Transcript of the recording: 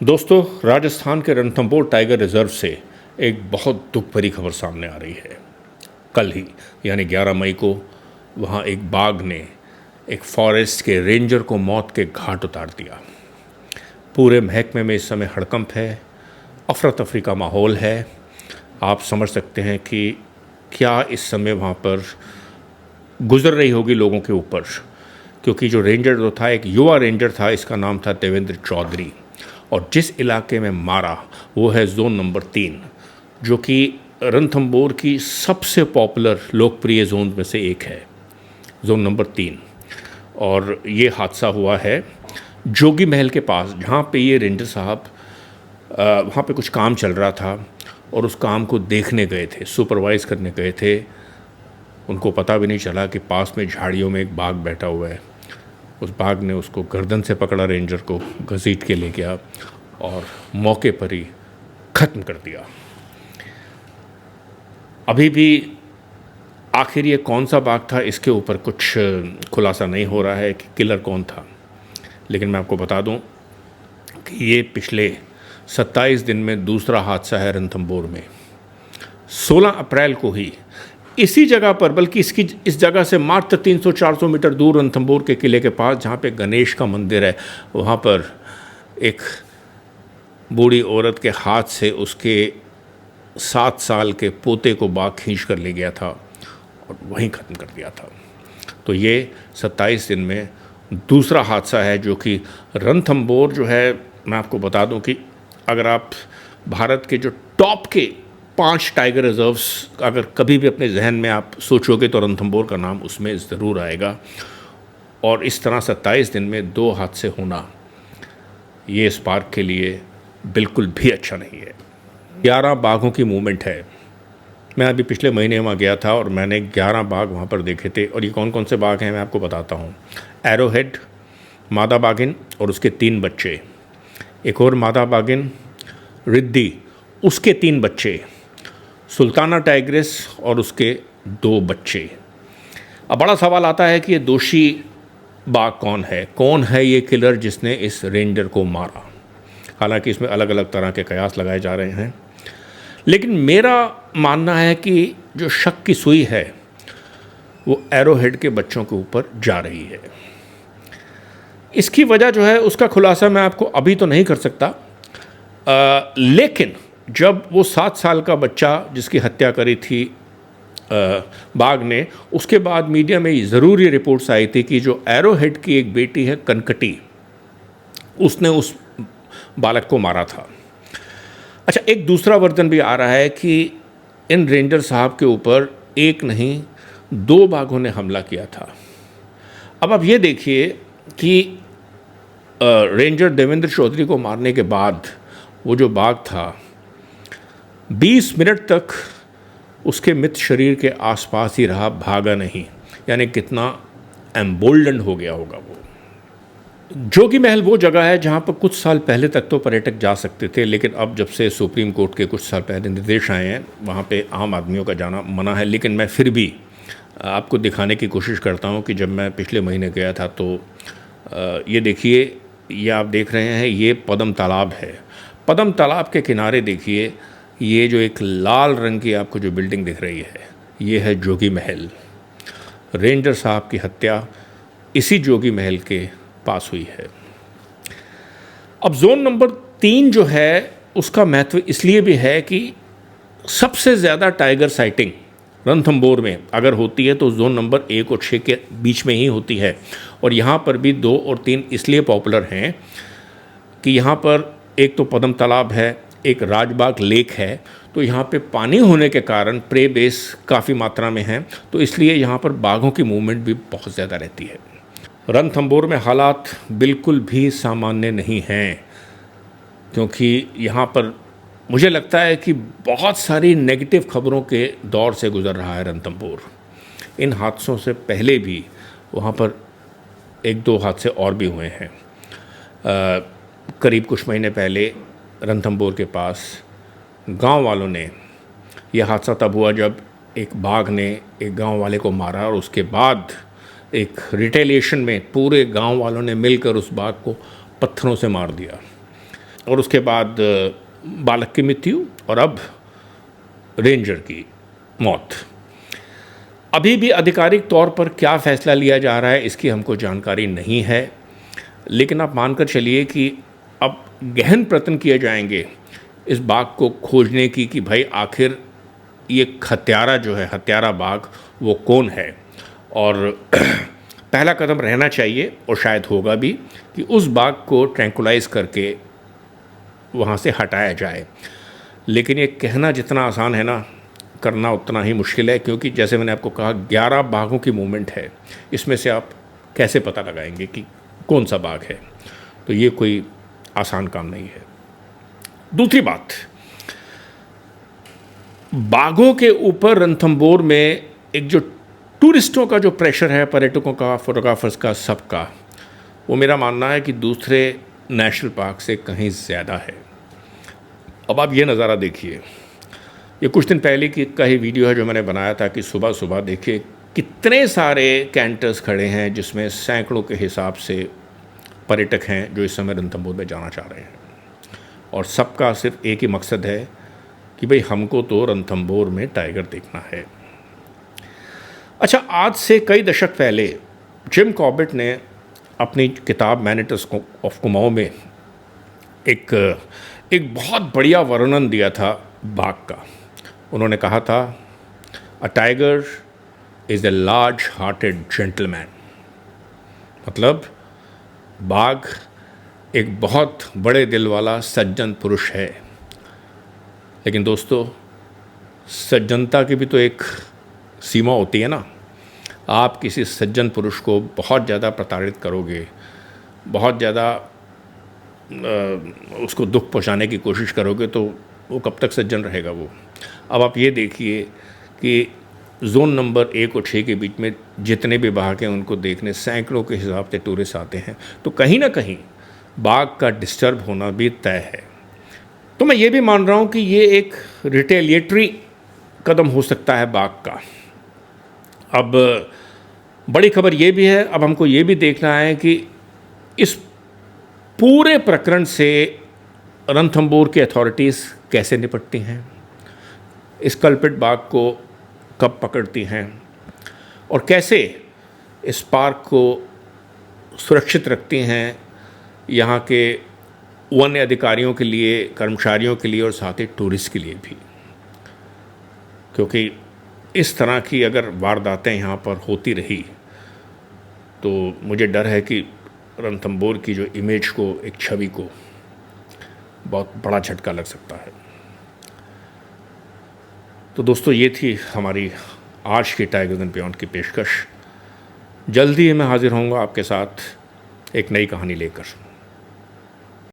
दोस्तों, राजस्थान के Ranthambore tiger reserve से एक बहुत दुख भरी खबर सामने आ रही है। कल ही यानी 11 मई को वहाँ एक बाघ ने एक फॉरेस्ट के रेंजर को मौत के घाट उतार दिया। पूरे महकमे में इस समय हड़कंप है, अफरा तफरी का माहौल है। आप समझ सकते हैं कि क्या इस समय वहाँ पर गुजर रही होगी लोगों के ऊपर, क्योंकि जो रेंजर जो था एक युवा रेंजर था, इसका नाम था देवेंद्र चौधरी, और जिस इलाके में मारा वो है जोन नंबर 3, जो कि रणथंभौर की सबसे पॉपुलर लोकप्रिय जोन में से एक है, जोन नंबर 3। और ये हादसा हुआ है जोगी महल के पास, जहाँ पे ये रेंजर साहब वहाँ पे कुछ काम चल रहा था और उस काम को देखने गए थे, सुपरवाइज़ करने गए थे। उनको पता भी नहीं चला कि पास में झाड़ियों में एक बाघ बैठा हुआ है। उस बाघ ने उसको गर्दन से पकड़ा, रेंजर को घसीट के ले गया और मौके पर ही ख़त्म कर दिया। अभी भी आखिर ये कौन सा बाघ था, इसके ऊपर कुछ खुलासा नहीं हो रहा है कि किलर कौन था। लेकिन मैं आपको बता दूं कि ये पिछले 27 दिन में दूसरा हादसा है रणथंभौर में। 16 अप्रैल को ही इसी जगह पर, बल्कि इस जगह से मात्र 300-400 मीटर दूर रणथंभौर के किले के पास, जहाँ पे गणेश का मंदिर है, वहाँ पर एक बूढ़ी औरत के हाथ से उसके 7 साल के पोते को बाघ खींच कर ले गया था और वहीं ख़त्म कर दिया था। तो ये 27 दिन में दूसरा हादसा है जो कि रणथंभौर जो है, मैं आपको बता दूं कि अगर आप भारत के जो टॉप के 5 टाइगर रिजर्व्स अगर कभी भी अपने जहन में आप सोचोगे तो रणथंभौर का नाम उसमें ज़रूर आएगा। और इस तरह 27 दिन में 2 हादसे होना, ये इस पार्क के लिए बिल्कुल भी अच्छा नहीं है। 11 बाघों की मूवमेंट है। मैं अभी पिछले महीने वहाँ गया था और मैंने 11 बाघ वहाँ पर देखे थे। और ये कौन कौन से बाघ हैं मैं आपको बताता हूँ। एरोहेड, मादा बाघिन और उसके 3 बच्चे, एक और मादा बाघिन रिद्धि, उसके 3 बच्चे, सुल्ताना टाइग्रेस और उसके 2 बच्चे। अब बड़ा सवाल आता है कि ये दोषी बाघ कौन है ये किलर जिसने इस रेंजर को मारा। हालांकि इसमें अलग अलग तरह के कयास लगाए जा रहे हैं, लेकिन मेरा मानना है कि जो शक की सुई है वो एरोहेड के बच्चों के ऊपर जा रही है। इसकी वजह जो है उसका खुलासा मैं आपको अभी तो नहीं कर सकता, लेकिन जब वो 7 साल का बच्चा जिसकी हत्या करी थी बाघ ने, उसके बाद मीडिया में ज़रूर ये रिपोर्ट्स आई थी कि जो एरोहेड की एक बेटी है कनकटी, उसने उस बालक को मारा था। अच्छा, एक दूसरा वर्जन भी आ रहा है कि इन रेंजर साहब के ऊपर एक नहीं 2 बाघों ने हमला किया था। अब आप ये देखिए कि रेंजर देवेंद्र चौधरी को मारने के बाद वो जो बाघ था 20 मिनट तक उसके मृत शरीर के आसपास ही रहा, भागा नहीं। यानी कितना एम्बोल्डन हो गया होगा वो। जोगी महल वो जगह है जहाँ पर कुछ साल पहले तक तो पर्यटक जा सकते थे, लेकिन अब जब से सुप्रीम कोर्ट के कुछ साल पहले निर्देश आए हैं, वहाँ पे आम आदमियों का जाना मना है। लेकिन मैं फिर भी आपको दिखाने की कोशिश करता हूँ कि जब मैं पिछले महीने गया था तो ये देखिए, ये आप देख रहे हैं, ये पद्म तालाब है। पद्म तालाब के किनारे देखिए, ये जो एक लाल रंग की आपको जो बिल्डिंग दिख रही है, ये है जोगी महल। रेंजर साहब की हत्या इसी जोगी महल के पास हुई है। अब जोन नंबर 3 जो है उसका महत्व इसलिए भी है कि सबसे ज़्यादा टाइगर साइटिंग रणथंभौर में अगर होती है तो जोन नंबर 1 और 6 के बीच में ही होती है। और यहाँ पर भी 2 और 3 इसलिए पॉपुलर हैं कि यहाँ पर एक तो पद्म तालाब है, एक राजबाग लेक है, तो यहाँ पे पानी होने के कारण प्रे बेस काफ़ी मात्रा में है, तो इसलिए यहाँ पर बाघों की मूवमेंट भी बहुत ज़्यादा रहती है। रणथंभौर में हालात बिल्कुल भी सामान्य नहीं हैं, क्योंकि यहाँ पर मुझे लगता है कि बहुत सारी नेगेटिव खबरों के दौर से गुज़र रहा है रणथंभौर। इन हादसों से पहले भी वहाँ पर 1-2 हादसे और भी हुए हैं। करीब कुछ महीने पहले रणथंभौर के पास गांव वालों ने, यह हादसा तब हुआ जब एक बाघ ने एक गांव वाले को मारा और उसके बाद एक रिटेलिएशन में पूरे गांव वालों ने मिलकर उस बाघ को पत्थरों से मार दिया। और उसके बाद बालक की मृत्यु और अब रेंजर की मौत। अभी भी आधिकारिक तौर पर क्या फ़ैसला लिया जा रहा है इसकी हमको जानकारी नहीं है, लेकिन आप मानकर चलिए कि अब गहन प्रयत्न किए जाएंगे इस बाघ को खोजने की कि भाई आखिर ये हत्यारा जो है, हत्यारा बाघ वो कौन है। और पहला कदम रहना चाहिए और शायद होगा भी कि उस बाघ को ट्रैंकुलाइज करके वहाँ से हटाया जाए। लेकिन ये कहना जितना आसान है ना, करना उतना ही मुश्किल है, क्योंकि जैसे मैंने आपको कहा 11 बाघों की मूवमेंट है, इसमें से आप कैसे पता लगाएंगे कि कौन सा बाघ है। तो ये कोई आसान काम नहीं है। दूसरी बात, बाघों के ऊपर रणथंभौर में एक जो टूरिस्टों का जो प्रेशर है, पर्यटकों का, फोटोग्राफर्स का, सबका, वो मेरा मानना है कि दूसरे नेशनल पार्क से कहीं ज़्यादा है। अब आप ये नज़ारा देखिए, ये कुछ दिन पहले का ही वीडियो है जो मैंने बनाया था कि सुबह सुबह देखिए कितने सारे कैंटर्स खड़े हैं जिसमें सैकड़ों के हिसाब से पर्यटक हैं जो इस समय रणथंभौर में जाना चाह रहे हैं, और सबका सिर्फ एक ही मकसद है कि भाई हमको तो रणथंभौर में टाइगर देखना है। अच्छा, आज से कई दशक पहले जिम कॉर्बेट ने अपनी किताब मैनेटर्स ऑफ कुमाऊं में एक बहुत बढ़िया वर्णन दिया था बाघ का। उन्होंने कहा था, a tiger is a large hearted gentleman. मतलब बाघ एक बहुत बड़े दिल वाला सज्जन पुरुष है। लेकिन दोस्तों, सज्जनता की भी तो एक सीमा होती है ना। आप किसी सज्जन पुरुष को बहुत ज़्यादा प्रताड़ित करोगे, बहुत ज़्यादा उसको दुख पहुंचाने की कोशिश करोगे, तो वो कब तक सज्जन रहेगा वो। अब आप ये देखिए कि जोन नंबर 1 और 6 के बीच में जितने भी बाघ हैं उनको देखने सैकड़ों के हिसाब से टूरिस्ट आते हैं। तो कहीं ना कहीं बाघ का डिस्टर्ब होना भी तय है। तो मैं ये भी मान रहा हूँ कि ये एक रिटेलिएटरी कदम हो सकता है बाघ का। अब बड़ी खबर ये भी है, अब हमको ये भी देखना है कि इस पूरे प्रकरण से रणथंभौर की अथॉरिटीज़ कैसे निपटती हैं, इस कल्पित बाघ को कब पकड़ती हैं, और कैसे इस पार्क को सुरक्षित रखती हैं यहाँ के वन्य अधिकारियों के लिए, कर्मचारियों के लिए और साथ ही टूरिस्ट के लिए भी। क्योंकि इस तरह की अगर वारदातें यहाँ पर होती रही तो मुझे डर है कि रणथंभौर की जो इमेज को, एक छवि को बहुत बड़ा झटका लग सकता है। तो दोस्तों, ये थी हमारी आज की टाइगर्स एंड बियॉन्ड की पेशकश। जल्दी ही मैं हाजिर होऊंगा आपके साथ एक नई कहानी लेकर।